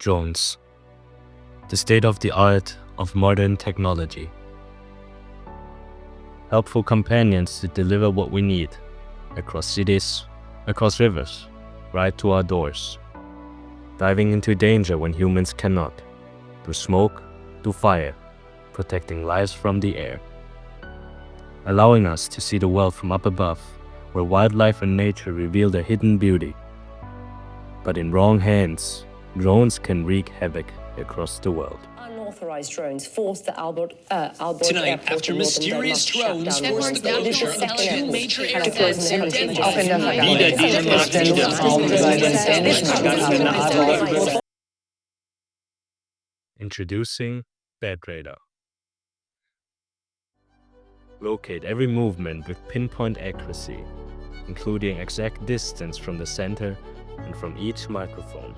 Drones, the state-of-the-art of modern technology. Helpful companions to deliver what we need, across cities, across rivers, right to our doors. Diving into danger when humans cannot, through smoke, through fire, protecting lives from the air. Allowing us to see the world from up above, where wildlife and nature reveal their hidden beauty. But in wrong hands, drones can wreak havoc across the world. Unauthorized drones forced the Aalborg Tonight, airport after in northern mysterious Denmark drones shut down forced the closure of two major airports in Denmark. Introducing BATradar. Locate every movement with pinpoint accuracy, including exact distance from the center and from each microphone.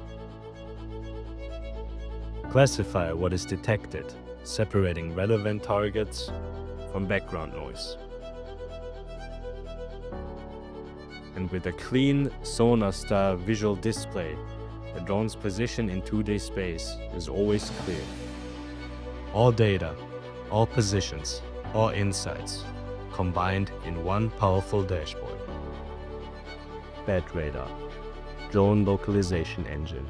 Classify what is detected, separating relevant targets from background noise. And with a clean sonar-style visual display, the drone's position in 2D space is always clear. All data, all positions, all insights, combined in one powerful dashboard. BATradar, drone localization engine.